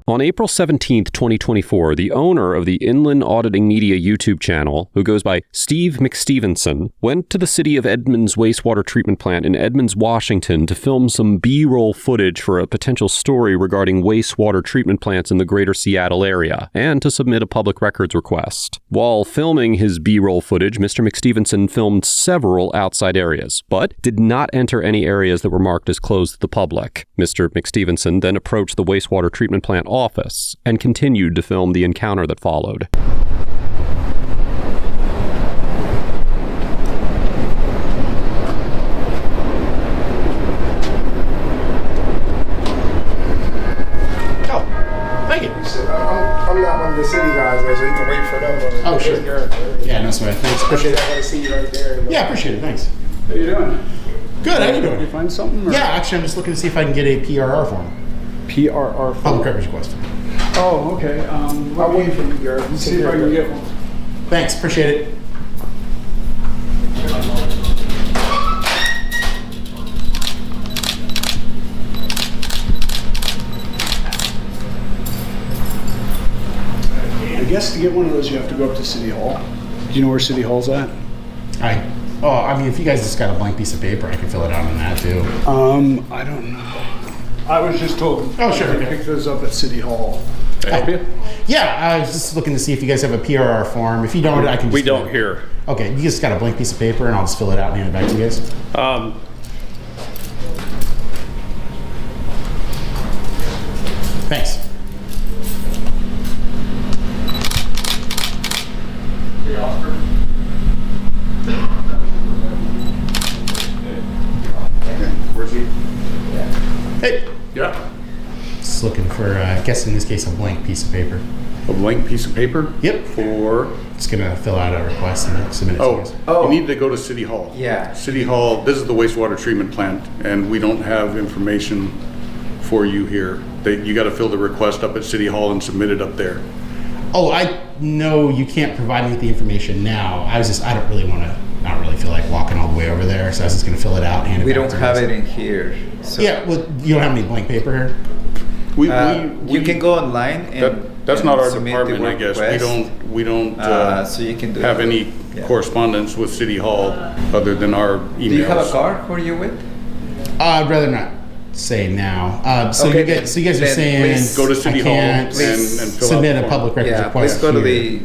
On April 17, 2024, the owner of the Inland Auditing Media YouTube channel, who goes by Steve McStevenson, went to the City of Edmonds wastewater treatment plant in Edmonds, Washington to film some B-roll footage for a potential story regarding wastewater treatment plants in the greater Seattle area, and to submit a public records request. While filming his B-roll footage, Mr. McStevenson filmed several outside areas, but did not enter any areas that were marked as closed to the public. Mr. McStevenson then approached the wastewater treatment plant office and continued to film the encounter that followed. I'm not one of the city guys there, so you can wait for them. Oh, sure. Yeah, no sweat. Thanks. Appreciate it. I want to see you right there. Yeah, appreciate it. Thanks. How you doing? Good. How you doing? Did you find something? Or? Yeah, actually, I'm just looking to see if I can get a PRR form. PRR form? Public records request. Oh, okay. I'll wait for you, Garrett. Let's see if I can get one. Thanks. Appreciate it. I guess to get one of those, you have to go up to City Hall. Do you know where City Hall's at? I mean, if you guys just got a blank piece of paper, I can fill it out on that too. I don't know. I was just told. Oh, sure. To pick those up at City Hall. Can I help you? Yeah, I was just looking to see if you guys have a PRR form. If you don't, I can just... We don't here. Okay, you just got a blank piece of paper and I'll just fill it out and hand it back to you guys. Thanks. Hey, Oscar. Where's he? Hey. Yeah. Just looking for, I guess in this case, a blank piece of paper. A blank piece of paper? Yep. For? Just gonna fill out a request and submit it to you guys. You need to go to City Hall. Yeah. City Hall, this is the wastewater treatment plant, and we don't have information for you here. You gotta fill the request up at City Hall and submit it up there. Oh, I know you can't provide me with the information now. I don't really feel like walking all the way over there, so I was just gonna fill it out and hand it back to you. We don't have it in here. So Yeah, well, you don't have any blank paper here? you can go online and that's not our submit department, the I guess. request. We don't So you can do have it. any Yeah. correspondence with City Hall other than our emails. Do you have a car? Who are you with? I'd rather not say now. So Okay, you guys are then saying please go to City I Hall can't and fill submit out the a form. public records Yeah, request please go to here.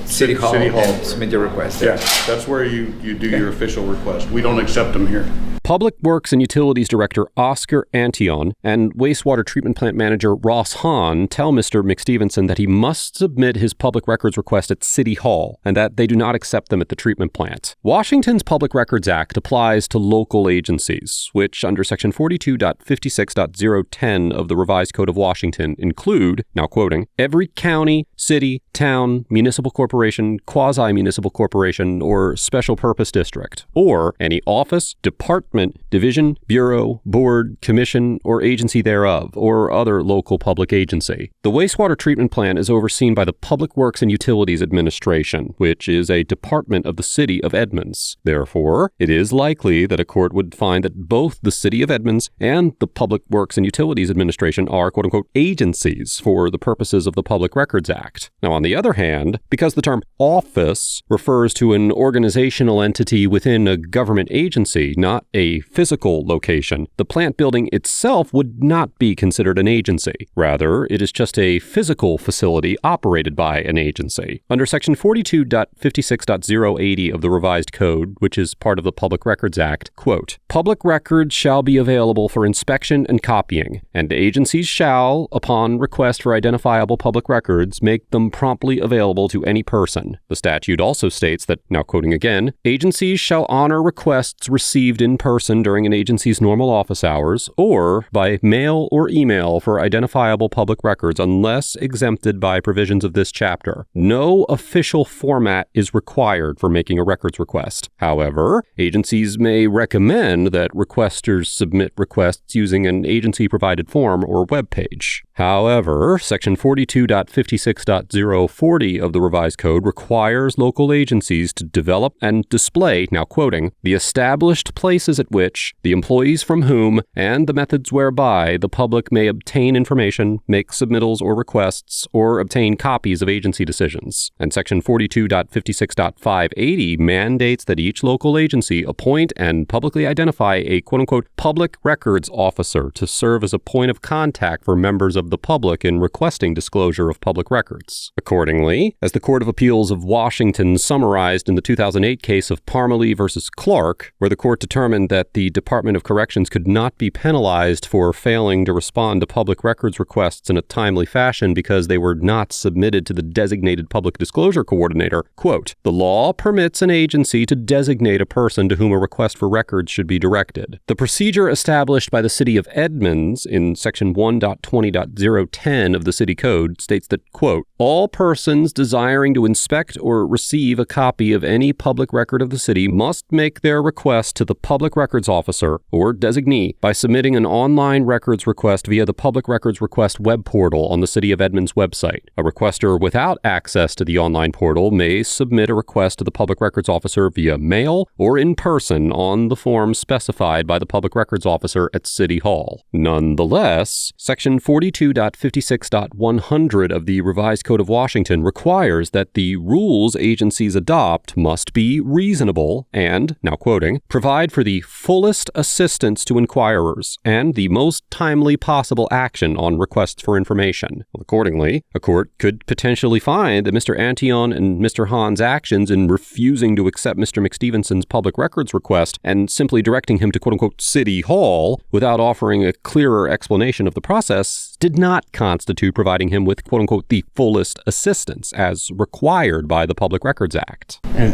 the City Hall and submit your request. Yeah, that's where you do your official request. We don't accept them here. Public Works and Utilities Director Oscar Antion and Wastewater Treatment Plant Manager Ross Hahn tell Mr. McStevenson that he must submit his public records request at City Hall and that they do not accept them at the treatment plant. Washington's Public Records Act applies to local agencies, which under Section 42.56.010 of the Revised Code of Washington include, now quoting, every county, city, town, municipal corporation, quasi-municipal corporation, or special purpose district, or any office, department, division, bureau, board, commission, or agency thereof, or other local public agency. The wastewater treatment plant is overseen by the Public Works and Utilities Administration, which is a department of the City of Edmonds. Therefore, it is likely that a court would find that both the City of Edmonds and the Public Works and Utilities Administration are, quote-unquote, agencies for the purposes of the Public Records Act. Now, on the other hand, because the term office refers to an organizational entity within a government agency, not a physical location, the plant building itself would not be considered an agency. Rather, it is just a physical facility operated by an agency. Under Section 42.56.080 of the Revised Code, which is part of the Public Records Act, quote, public records shall be available for inspection and copying, and agencies shall, upon request for identifiable public records, make them promptly available to any person. The statute also states that, now quoting again, agencies shall honor requests received in person during an agency's normal office hours or by mail or email for identifiable public records unless exempted by provisions of this chapter. No official format is required for making a records request. However, agencies may recommend that requesters submit requests using an agency-provided form or web page. However, Section 42.56.040 of the Revised Code requires local agencies to develop and display, now quoting, the established places times at which, the employees from whom, and the methods whereby the public may obtain information, make submittals or requests, or obtain copies of agency decisions. And Section 42.56.580 mandates that each local agency appoint and publicly identify a quote-unquote public records officer to serve as a point of contact for members of the public in requesting disclosure of public records. Accordingly, as the Court of Appeals of Washington summarized in the 2008 case of Parmalee versus Clark, where the court determined that the Department of Corrections could not be penalized for failing to respond to public records requests in a timely fashion because they were not submitted to the designated public disclosure coordinator, quote, "The law permits an agency to designate a person to whom a request for records should be directed. The procedure established by the City of Edmonds in Section 1.20.010 of the City Code states that, quote, all persons desiring to inspect or receive a copy of any public record of the city must make their request to the public records officer or designee by submitting an online records request via the Public Records Request web portal on the City of Edmonds website. A requester without access to the online portal may submit a request to the public records officer via mail or in person on the form specified by the public records officer at City Hall. Nonetheless, Section 42.56.100 of the Revised Code of Washington requires that the rules agencies adopt must be reasonable and, now quoting, provide for the fullest assistance to inquirers and the most timely possible action on requests for information. Accordingly, a court could potentially find that Mr. Antion and Mr. Hahn's actions in refusing to accept Mr. McStevenson's public records request and simply directing him to quote-unquote City Hall without offering a clearer explanation of the process did not constitute providing him with quote-unquote the fullest assistance as required by the Public Records Act. And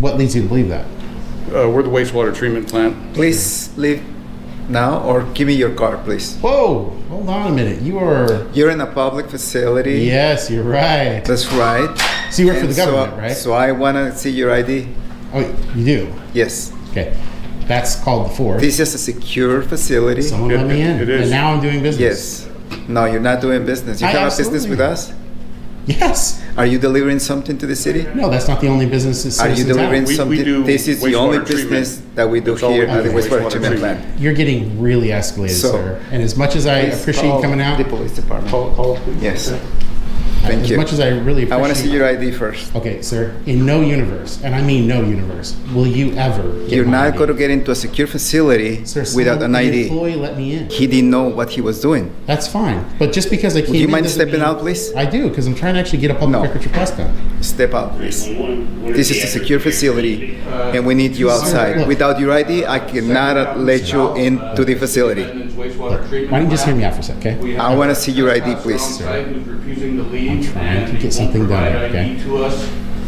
what leads you to believe that? We're the wastewater treatment plant. Please leave now or give me your card, please. Whoa, hold on a minute. You're in a public facility. Yes, you're right. That's right. So you work for And the government, right? So I want to see your ID. Oh, you do? Yes. Okay. That's called the force. This is a secure facility. Someone let me in. It is. And now I'm doing business. Yes. No, you're not doing business. You I have a absolutely business with us? Yes. Are you delivering something to the city? No, that's not the only business that Are you citizens delivering have. We something? do This is the only wastewater treatment. business that we do That's all we here do, at the wastewater wastewater treatment treatment. plant. You're getting really escalated, So, sir. And as much as I Please appreciate you call coming out, the police department. Yes. Thank as you. much as I really appreciate I want to see your ID first. Okay, sir, in no universe, and I mean no universe, will you ever get You're my not ID? going to get into a secure facility Sir, without an the ID. employee let me in. He didn't know what he was doing. That's fine. But just because I came Would you in mind doesn't stepping mean- out, please? I do, because I'm trying to actually get a public No. records request done. Step out, please. This is a secure facility, and we need you outside. look. Without your ID, I cannot let you into the facility. Look, why don't you just hear me out for a second, okay? I want to see your ID, please. I'm trying to get something done, okay?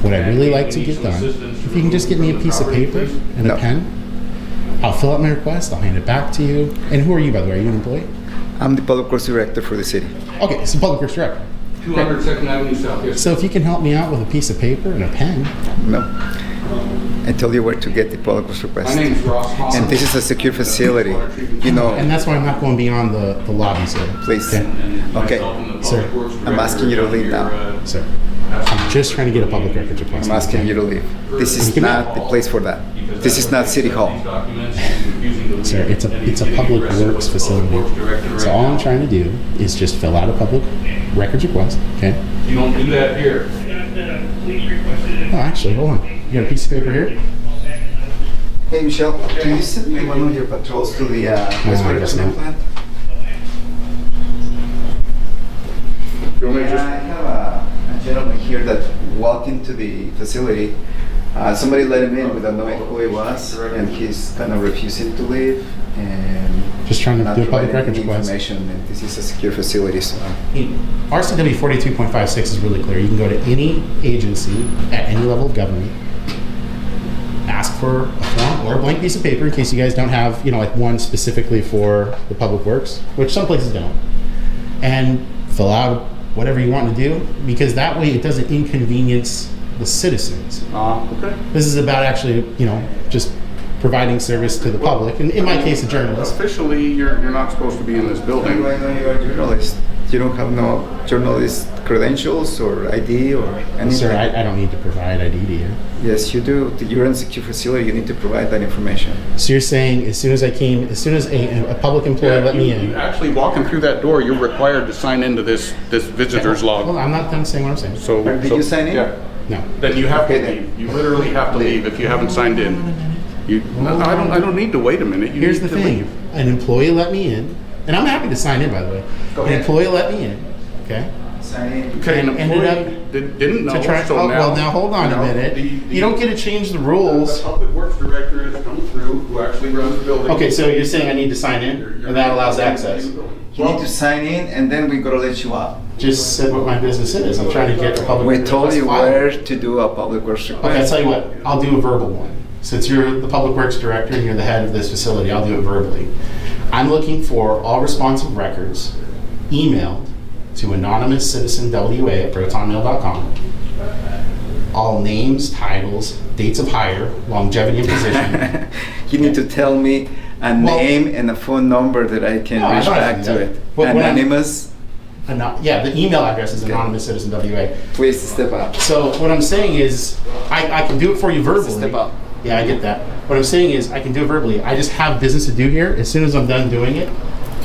What I really like to get done, if you can just get me a piece of paper and No. a pen, I'll fill out my request, I'll hand it back to you. And who are you, by the way? Are you an employee? I'm the public works director for the city. Okay, so public works director. 200 Second Avenue South, yes. So if you can help me out with a piece of paper and a pen, No. I told you where to get the public works request. My name's Ross Holland. And this is a secure facility. You know, and that's why I'm not going beyond the lobby, sir. please. Okay, Okay, Sir, I'm asking you to leave now. sir. I'm just trying to get a public records request. I'm asking you to leave. This is not the place for that. This is not City Hall. Sir, it's a public works facility. So all I'm trying to do is just fill out a public records request, okay? You don't do that here. Oh, actually, hold on. You got a piece of paper here? Hey, Michelle, can you send me one of your patrols to the wastewater guess treatment not. plant? You want me to Yeah, just- I have a gentleman here that walked into the facility. Somebody let him in without knowing who he was, and he's kind of refusing to leave and Just trying to not do a public providing records any request. information. And this is a secure facility, so RCW 42.56 is really clear. You can go to any agency at any level of government, ask for a form or a blank piece of paper in case you guys don't have, like one specifically for the public works, which some places don't, and fill out whatever you want to do, because that way it doesn't inconvenience the citizens. Okay. This is about actually, just providing service to the public, and in my case, a journalist. Officially, you're not supposed to be in this how building. do I know you're a journalist? You don't have no journalist credentials or ID or anything? Sir, I don't need to provide ID to you. Yes, you do. You're in a secure facility. You need to provide that information. So you're saying as soon as a public employee let me in. Actually, walking through that door, you're required to sign into this visitor's log. Well, I'm not done saying what I'm saying. So Did you sign in? Yeah. No. Then you have to Okay, then. leave. You literally have to leave if you haven't signed in. I don't need to wait a minute. You Here's need the to thing. leave. An employee let me in, and I'm happy to sign in, by the way. Go An ahead. employee let me in, okay? Sign in. Okay, an And ended employee didn't know. To try, so well, now hold on a minute. You don't get to change the rules. The public works director has come through, who actually runs the building. Okay, so you're saying I need to sign in, and that allows access? You need to sign in, and then we're gonna let you out. Just said what my business is. I'm trying to get a public. We told you request filed. where to do a public works Okay, I'll request. tell you what. I'll do a verbal one. Since you're the public works director and you're the head of this facility, I'll do it verbally. I'm looking for all responsive records emailed to anonymous citizen wa@protonmail.com. All names, titles, dates of hire, longevity and position. You need to tell me a Well- name and a phone number that I can No, I reach don't have back to do to that. it. When I'm- Anonymous, Yeah, the email address is anonymous citizen WA. please step up. So what I'm saying is, I can do it for you verbally. Step up. Yeah, I get that. What I'm saying is, I can do it verbally. I just have business to do here. As soon as I'm done doing it,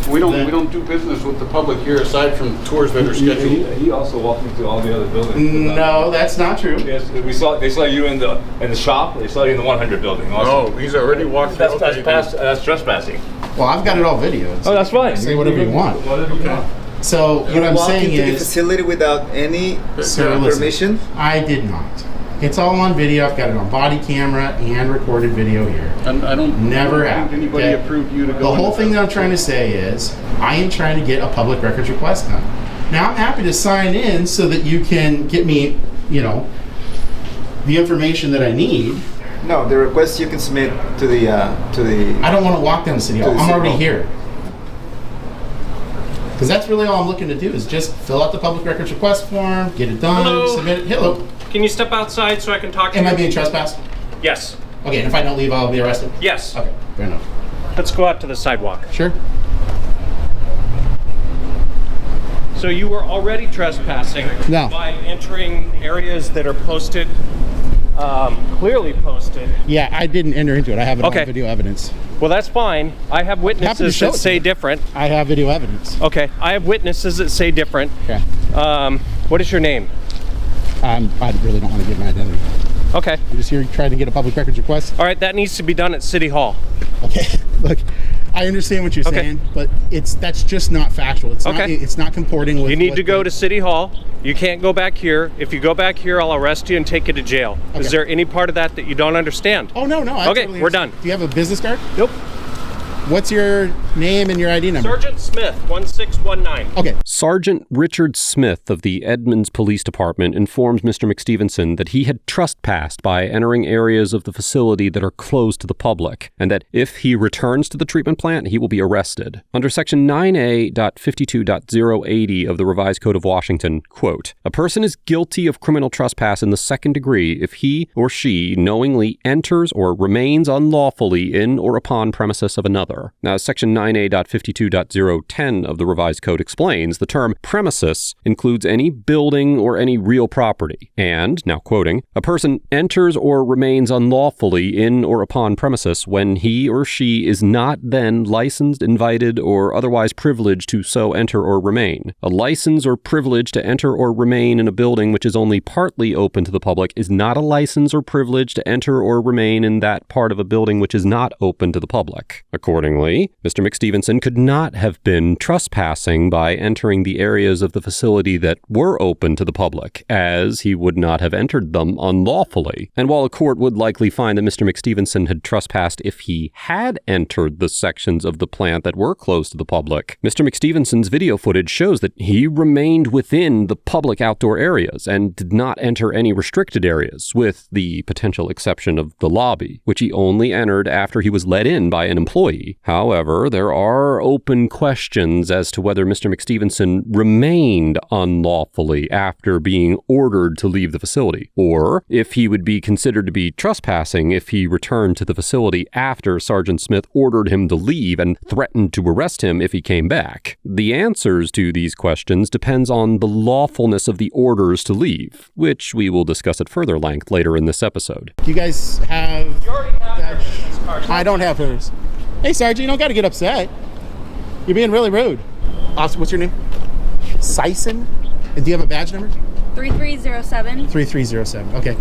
We don't do business with the public here aside from tours that are scheduled. He also walked me through all the other buildings. no, that's not true. Yes, they saw you in the shop. They saw you in the 100 building. Also. Oh, he's already walked through. That's trespassing. Well, I've got it all videoed. Oh, that's fine. Say whatever you want. Whatever you want. So what I'm Walk saying into the is, facility without any sir, listen, permission? I did not. It's all on video. I've got it on body camera and recorded video here. And I don't. Never I don't think happened. anybody okay? approved you to go. The whole into thing that I'm trying to say is, I am trying to get a public records request done. Now I'm happy to sign in so that you can get me, the information that I need. No, the request you can submit to the I don't want to walk down to City Hall. To the I'm City already Hall. here. Because that's really all I'm looking to do is just fill out the public records request form, get it done, Hello. submit it. Hello. Can you step outside so I can talk to Am you? I being trespassed? Yes. Okay, and if I don't leave, I'll be arrested? Yes. Okay, fair enough. Let's go out to the sidewalk. Sure. So you were already trespassing No. by entering areas that are posted, clearly posted. Yeah, I didn't enter into it. I have it Okay. on video evidence. Well, that's fine. I have witnesses show that it to say you. different. I have video evidence. Okay, I have witnesses that say different. Okay. What is your name? I really don't want to give my identity. Okay. I'm just here trying to get a public records request. All right, that needs to be done at City Hall. Okay. Look, I understand what you're Okay. saying, but that's just not factual. It's Okay. not. It's not comporting with. You need what to go the- to City Hall. You can't go back here. If you go back here, I'll arrest you and take you to jail. Okay. Is there any part of that that you don't understand? Oh no, I Okay, totally we're understand. done. Do you have a business card? Nope. What's your name and your ID number? Sergeant Smith, 1619. Okay. Sergeant Richard Smith of the Edmonds Police Department informs Mr. McStevenson that he had trespassed by entering areas of the facility that are closed to the public, and that if he returns to the treatment plant, he will be arrested. Under Section 9A.52.080 of the Revised Code of Washington, quote, "A person is guilty of criminal trespass in the second degree if he or she knowingly enters or remains unlawfully in or upon premises of another." Now, Section 9A.52.010 of the Revised Code explains the term premises includes any building or any real property. And, now quoting, "A person enters or remains unlawfully in or upon premises when he or she is not then licensed, invited, or otherwise privileged to so enter or remain. A license or privilege to enter or remain in a building which is only partly open to the public is not a license or privilege to enter or remain in that part of a building which is not open to the public." Accordingly, Mr. McStevenson could not have been trespassing by entering the areas of the facility that were open to the public, as he would not have entered them unlawfully. And while a court would likely find that Mr. McStevenson had trespassed if he had entered the sections of the plant that were closed to the public, Mr. McStevenson's video footage shows that he remained within the public outdoor areas and did not enter any restricted areas, with the potential exception of the lobby, which he only entered after he was let in by an employee facility. However, there are open questions as to whether Mr. McStevenson remained unlawfully after being ordered to leave the facility, or if he would be considered to be trespassing if he returned to the facility after Sergeant Smith ordered him to leave and threatened to arrest him if he came back. The answers to these questions depends on the lawfulness of the orders to leave, which we will discuss at further length later in this episode. Do you guys have... You already have your business card. I don't have hers. Hey, Sergeant, you don't got to get upset. You're being really rude. Officer, what's your name? Sison? And do you have a badge number? 3307. 3307. Okay.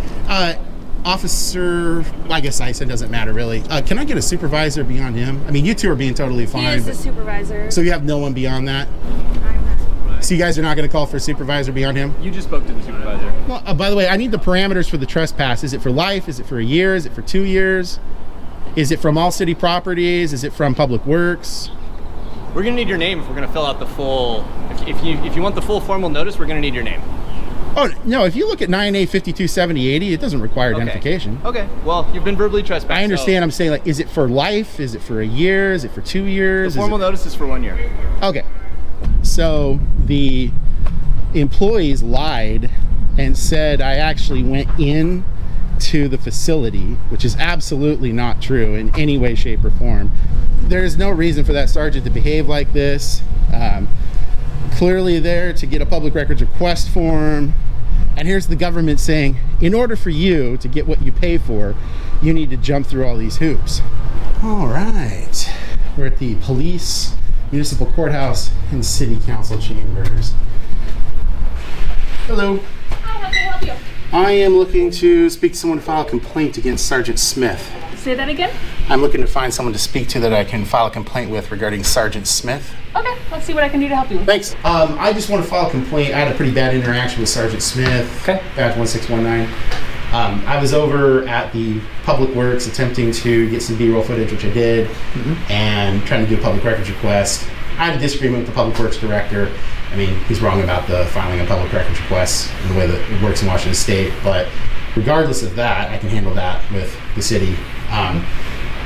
Officer, well, I guess Sison doesn't matter really. Can I get a supervisor beyond him? I mean, you two are being totally fine. He is the supervisor. So you have no one beyond that? I'm not. So you guys are not going to call for a supervisor beyond him? You just spoke to the supervisor. Well, by the way, I need the parameters for the trespass. Is it for life? Is it for a year? Is it for 2 years? Is it from all city properties? Is it from Public Works? We're gonna need your name if we're gonna fill out the full. If you want the full formal notice, we're gonna need your name. Oh, no, if you look at 9A 527080, it doesn't require identification. Okay. Well, you've been verbally trespassed. I understand. I'm saying, like, is it for life? Is it for a year? Is it for 2 years? The formal notice is for 1 year. Okay. So the employees lied and said I actually went in to the facility, which is absolutely not true in any way, shape, or form. There's no reason for that sergeant to behave like this. Clearly there to get a public records request form. And here's the government saying, in order for you to get what you pay for, you need to jump through all these hoops. All right. We're at the police, municipal courthouse, and city council chambers. Hello. Hi, how can I help you? I am looking to speak to someone to file a complaint against Sergeant Smith. Say that again? I'm looking to find someone to speak to that I can file a complaint with regarding Sergeant Smith. Okay, let's see what I can do to help you. Thanks. I just want to file a complaint. I had a pretty bad interaction with Sergeant Smith. Okay. Badge 1619. I was over at the Public Works attempting to get some B-roll footage, which I did, and trying to do a public records request. I had a disagreement with the Public Works director. I mean, he's wrong about the filing of public records requests and the way that it works in Washington State, but regardless of that, I can handle that with the city.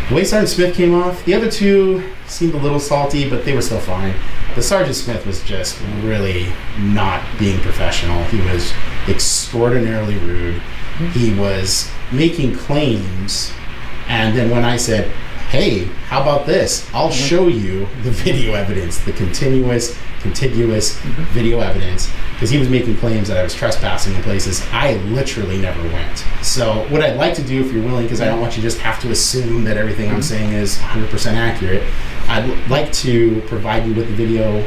The way Sergeant Smith came off, the other two seemed a little salty, but they were still fine. The Sergeant Smith was just really not being professional. He was extraordinarily rude. He was making claims, and then when I said, hey, how about this? I'll show you the video evidence, the contiguous video evidence, because he was making claims that I was trespassing in places I literally never went. So what I'd like to do, if you're willing, because I don't want you to just have to assume that everything I'm saying is 100% accurate, I'd like to provide you with the video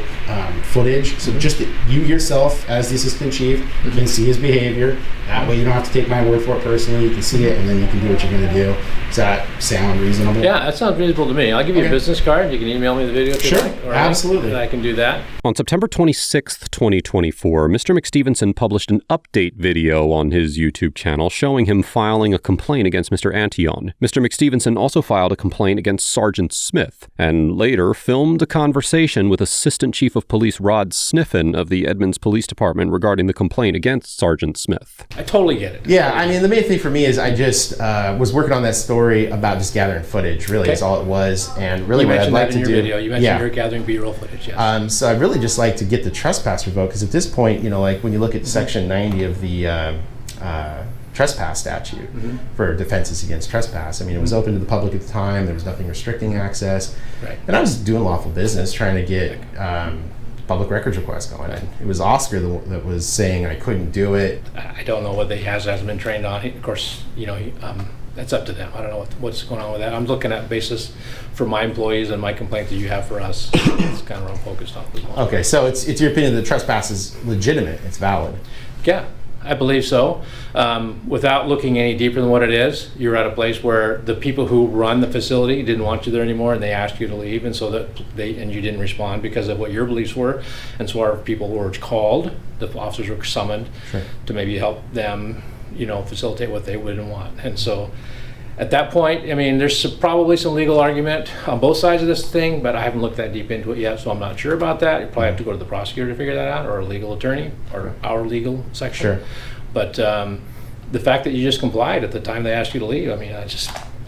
footage, so just that you yourself, as the assistant chief, can see his behavior. That way you don't have to take my word for it personally. You can see it, and then you can do what you're going to do. Does that sound reasonable? Yeah, that sounds reasonable to me. I'll give you a business card. You can email me the video if you Sure, like. All right? absolutely. And I can do that. On September 26th, 2024, Mr. McStevenson published an update video on his YouTube channel showing him filing a complaint against Mr. Antion. Mr. McStevenson also filed a complaint against Sergeant Smith, and later filmed a conversation with Assistant Chief of Police Rod Sniffen of the Edmonds Police Department regarding the complaint against Sergeant Smith. I totally get it. Yeah, I mean, the main thing for me is I just was working on that story about just gathering footage, really, is all it was. And really You what I'd mentioned like that to in do... your video. You mentioned you're gathering B-roll footage, yes. So I'd really just like to get the trespass revoked, because at this point, you know, like when you look at Section 90 of the trespass statute for defenses against trespass, I mean, it was open to the public at the time. There was nothing restricting access. Right. And I was doing lawful business, trying to get public records requests going. And it was Oscar that was saying I couldn't do it. I don't know what he hasn't been trained on. Of course, you know, that's up to them. I don't know what's going on with that. I'm looking at basis for my employees and my complaint that you have for us. It's kind of what I'm focused on as well. Okay, so it's your opinion that trespass is legitimate, it's valid. Yeah, I believe so. Without looking any deeper than what it is, you're at a place where the people who run the facility didn't want you there anymore, and they asked you to leave, and so that you didn't respond because of what your beliefs were, and so our people were called. The officers were summoned to maybe help them, you know, facilitate what they wouldn't want, and so. At that point, I mean, there's probably some legal argument on both sides of this thing, but I haven't looked that deep into it yet, so I'm not sure about that. You probably have to go to the prosecutor to figure that out, or a legal attorney, or our legal section. Sure. But the fact that you just complied at the time they asked you to leave, I mean,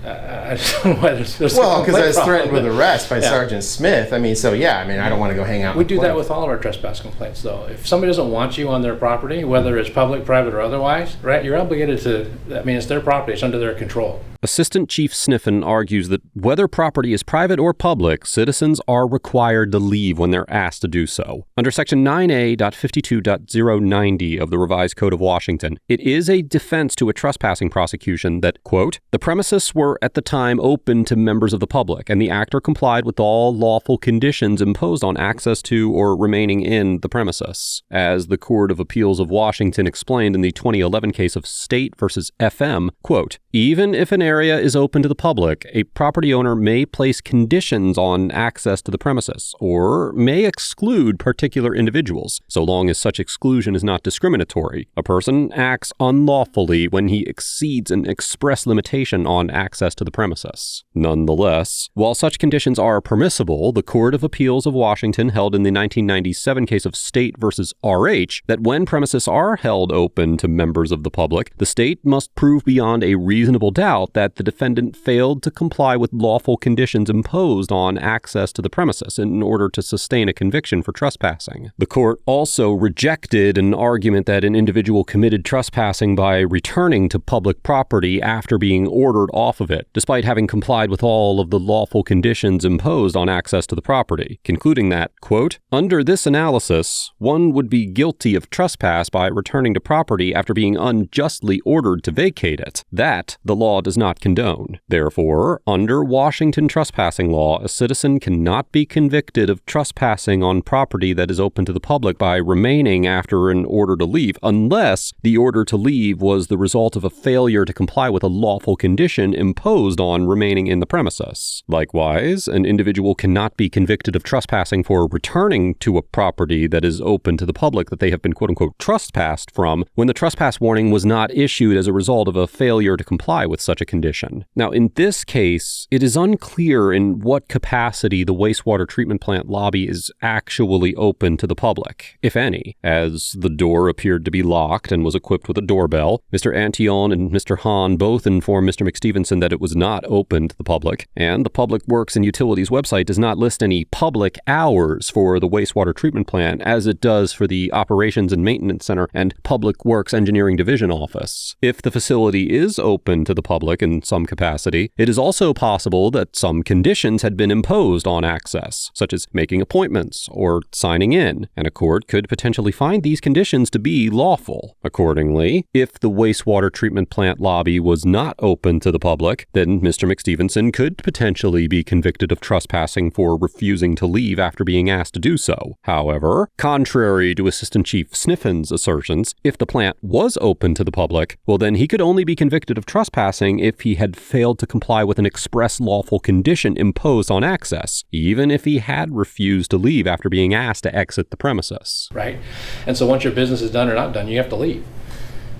I don't know why there's Well, because I was threatened with arrest. arrest by Sergeant Smith. I mean, so yeah, I mean, I don't want to go hang out. We do that with all of our trespass complaints, though. If somebody doesn't want you on their property, whether it's public, private, or otherwise, right, you're obligated to, I mean, it's their property, it's under their control. Assistant Chief Sniffen argues that whether property is private or public, citizens are required to leave when they're asked to do so. Under Section 9A.52.090 of the Revised Code of Washington, it is a defense to a trespassing prosecution that, quote, the premises were at the time open to members of the public, and the actor complied with all lawful conditions imposed on access to or remaining in the premises. As the Court of Appeals of Washington explained in the 2011 case of State versus FM, quote, even if an area is open to the public, a property owner may place conditions on access to the premises or may exclude particular individuals, so long as such exclusion is not discriminatory. A person acts unlawfully when he exceeds an express limitation on access to the premises. Nonetheless, while such conditions are permissible, the Court of Appeals of Washington held in the 1997 case of State versus RH that when premises are held open to members of the public, the state must prove beyond a reasonable doubt that the defendant failed to comply with lawful conditions imposed on access to the premises in order to sustain a conviction for trespassing. The court also rejected an argument that an individual committed trespassing by returning to public property after being ordered off of it, despite having complied with all of the lawful conditions imposed on access to the property, concluding that, quote, under this analysis, one would be guilty of trespass by returning to property after being unjustly ordered to vacate it. That the law does not condone. Therefore, under Washington trespassing law, a citizen cannot be convicted of trespassing on property that is open to the public by remaining after an order to leave, unless the order to leave was the result of a failure to comply with a lawful condition imposed on remaining in the premises. Likewise, an individual cannot be convicted of trespassing for returning to a property that is open to the public that they have been quote-unquote trespassed from when the trespass warning was not issued as a result of a failure to comply with such a condition. Now, in this case, it is unclear in what capacity the wastewater treatment plant lobby is actually open to the public, if any, as the door appeared to be locked and was equipped with a doorbell. Mr. Antillon and Mr. Hahn both informed Mr. McStevenson that it was not open to the public, and the Public Works and Utilities website does not list any public hours for the wastewater treatment plant as it does for the Operations and Maintenance Center and Public Works Engineering Division office. If the facility is open to the public in some capacity, it is also possible that some conditions had been imposed on access, such as making appointments or signing in, and a court could potentially find these conditions to be lawful. Accordingly, if the wastewater treatment plant lobby was not open to the public, then Mr. McStevenson could potentially be convicted of trespassing for refusing to leave after being asked to do so. However, contrary to Assistant Chief Sniffen's assertions, if the plant was open to the public, well then he could only be convicted of trespassing if he had failed to comply with an express lawful condition imposed on access, even if he had refused to leave after being asked to exit the premises. Right? And so once your business is done or not done, you have to leave.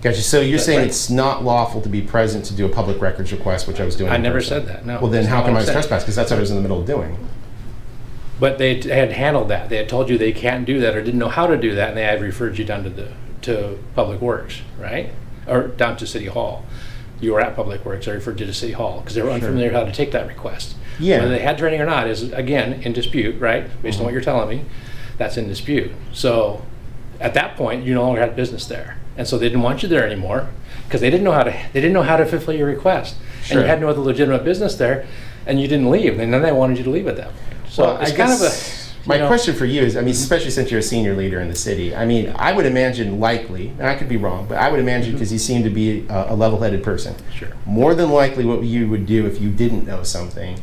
Gotcha. So you're saying it's not lawful to be present to do a public records request, which I was doing. I never said that, no. Well, then how come I was trespassed? Because that's what I was in the middle of doing. But they had handled that. They had told you they can't do that or didn't know how to do that, and they had referred you down to Public Works, right? Or down to City Hall. You were at Public Works, I referred you to City Hall, because they were unfamiliar how to take that request. Yeah. Whether they had training or not is, again, in dispute, right? Based on what you're telling me, that's in dispute. So at that point, you no longer had business there. And so they didn't want you there anymore because they didn't know how to fulfill your request. Sure. And you had no other legitimate business there, and you didn't leave. And then they wanted you to leave at that point. So well, it's kind of a... My question for you is, I mean, especially since you're a senior leader in the city, I mean, I would imagine likely, and I could be wrong, but I would imagine because you seem to be a level-headed person. Sure. More than likely what you would do if you didn't know something,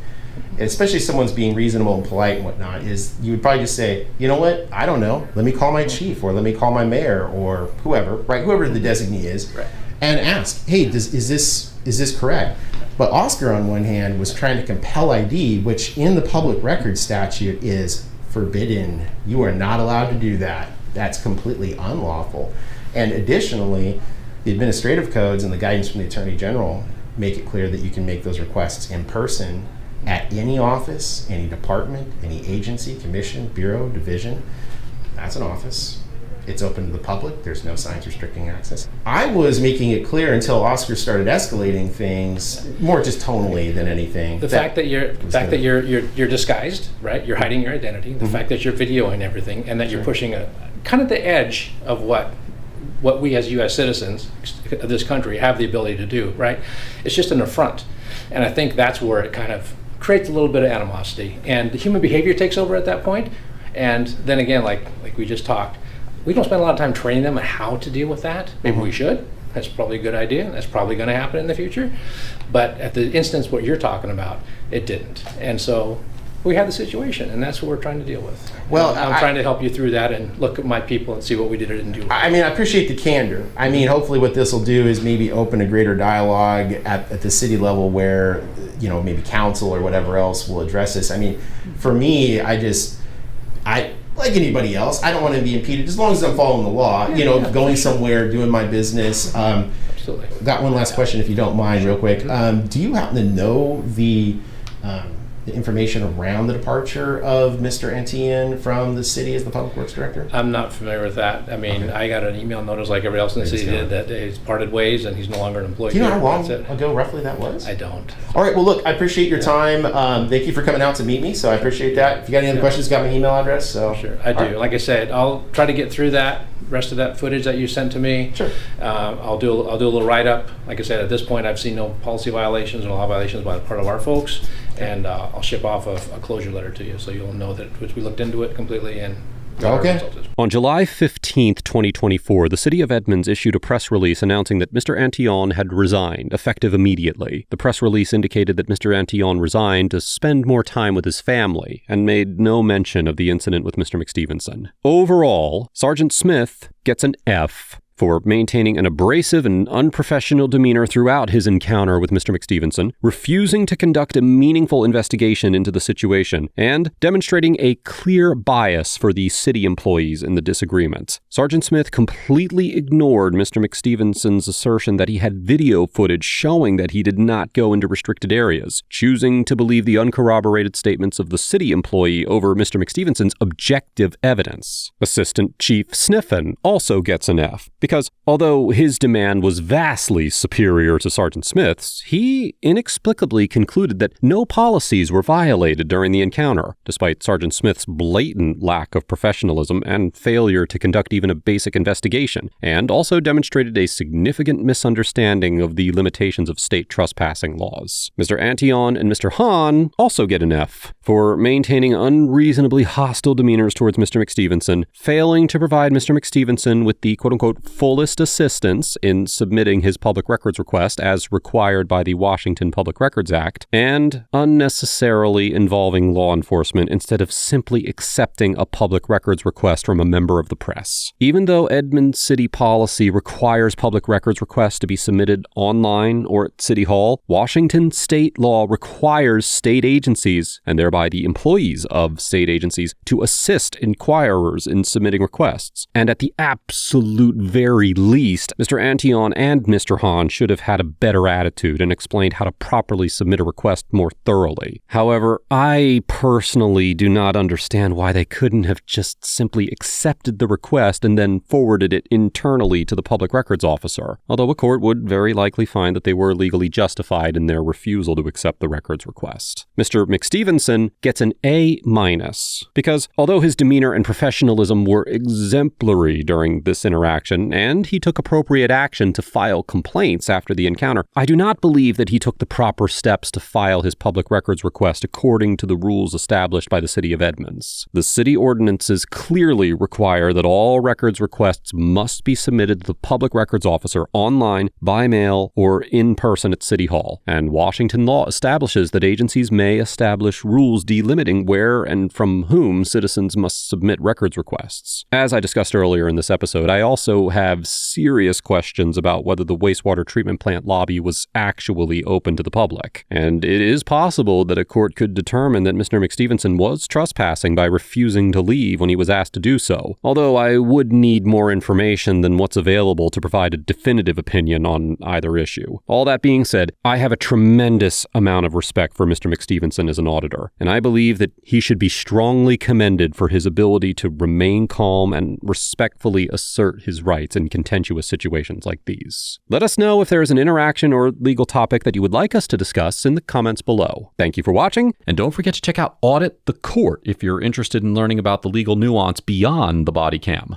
especially if someone's being reasonable and polite and whatnot, is you would probably just say, you know what, I don't know, let me call my chief or let me call my mayor or whoever, right, whoever the designee is, right, and ask, hey, is this correct? But Oscar, on one hand, was trying to compel ID, which in the public records statute is forbidden. You are not allowed to do that. That's completely unlawful. And additionally, the administrative codes and the guidance from the Attorney General make it clear that you can make those requests in person at any office, any department, any agency, commission, bureau, division. That's an office. It's open to the public. There's no signs restricting access. I was making it clear until Oscar started escalating things, more just tonally than anything. The fact that you're disguised, right? You're hiding your identity. The fact that you're videoing everything, and that you're pushing a kind of the edge of what we as U.S. citizens of this country have the ability to do, right? It's just an affront, and I think that's where it kind of creates a little bit of animosity, and the human behavior takes over at that point. And then again, like we just talked, we don't spend a lot of time training them on how to deal with that. Maybe we should. That's probably a good idea. That's probably going to happen in the future. But at the instance what you're talking about, it didn't. And so we had the situation, and that's what we're trying to deal with. Well, I'm trying to help you through that and look at my people and see what we did or didn't do. I mean, I appreciate the candor. I mean, hopefully what this will do is maybe open a greater dialogue at the city level where, maybe council or whatever else will address this. I mean, for me, I like anybody else, I don't want to be impeded as long as I'm following the law, going somewhere, doing my business. Absolutely. Got one last question, if you don't mind, real quick. Do you happen to know the information around the departure of Mr. Antillon from the city as the Public Works Director? I'm not familiar with that. I mean, I got an email notice like everybody else in the city did that he's parted ways and he's no longer an employee. Do you know how long ago roughly that was? I don't. All right, well, look, I appreciate your time. Thank you for coming out to meet me, so I appreciate that. If you got any other questions, got my email address. So Sure, I do. Right. Like I said, I'll try to get through that rest of that footage that you sent to me. Sure. I'll do a little write-up. Like I said, at this point, I've seen no policy violations or law violations by the part of our folks, and I'll ship off a closure letter to you, so you'll know that we looked into it completely and. Okay. On July 15th, 2024, the City of Edmonds issued a press release announcing that Mr. Antillon had resigned, effective immediately. The press release indicated that Mr. Antillon resigned to spend more time with his family and made no mention of the incident with Mr. McStevenson. Overall, Sergeant Smith gets an F for maintaining an abrasive and unprofessional demeanor throughout his encounter with Mr. McStevenson, refusing to conduct a meaningful investigation into the situation, and demonstrating a clear bias for the city employees in the disagreement. Sergeant Smith completely ignored Mr. McStevenson's assertion that he had video footage showing that he did not go into restricted areas, choosing to believe the uncorroborated statements of the city employee over Mr. McStevenson's objective evidence. Assistant Chief Sniffen also gets an F, because although his demand was vastly superior to Sergeant Smith's, he inexplicably concluded that no policies were violated during the encounter, despite Sergeant Smith's blatant lack of professionalism and failure to conduct even a basic investigation, and also demonstrated a significant misunderstanding of the limitations of state trespassing laws. Mr. Antillon and Mr. Hahn also get an F for maintaining unreasonably hostile demeanors towards Mr. McStevenson, failing to provide Mr. McStevenson with the quote-unquote fullest assistance in submitting his public records request as required by the Washington Public Records Act, and unnecessarily involving law enforcement instead of simply accepting a public records request from a member of the press. Even though Edmonds city policy requires public records requests to be submitted online or at City Hall, Washington state law requires state agencies, and thereby the employees of state agencies, to assist inquirers in submitting requests. And at the absolute very least, Mr. Antillon and Mr. Hahn should have had a better attitude and explained how to properly submit a request more thoroughly. However, I personally do not understand why they couldn't have just simply accepted the request and then forwarded it internally to the public records officer, although a court would very likely find that they were legally justified in their refusal to accept the records request. Mr. McStevenson gets an A-, because although his demeanor and professionalism were exemplary during this interaction, and he took appropriate action to file complaints after the encounter, I do not believe that he took the proper steps to file his public records request according to the rules established by the City of Edmonds. The city ordinances clearly require that all records requests must be submitted to the public records officer online, by mail, or in person at City Hall, and Washington law establishes that agencies may establish rules delimiting where and from whom citizens must submit records requests. As I discussed earlier in this episode, I also had have serious questions about whether the wastewater treatment plant lobby was actually open to the public. And it is possible that a court could determine that Mr. McStevenson was trespassing by refusing to leave when he was asked to do so, although I would need more information than what's available to provide a definitive opinion on either issue. All that being said, I have a tremendous amount of respect for Mr. McStevenson as an auditor, and I believe that he should be strongly commended for his ability to remain calm and respectfully assert his rights in contentious situations like these. Let us know if there is an interaction or legal topic that you would like us to discuss in the comments below. Thank you for watching, and don't forget to check out Audit the Court if you're interested in learning about the legal nuance beyond the body cam.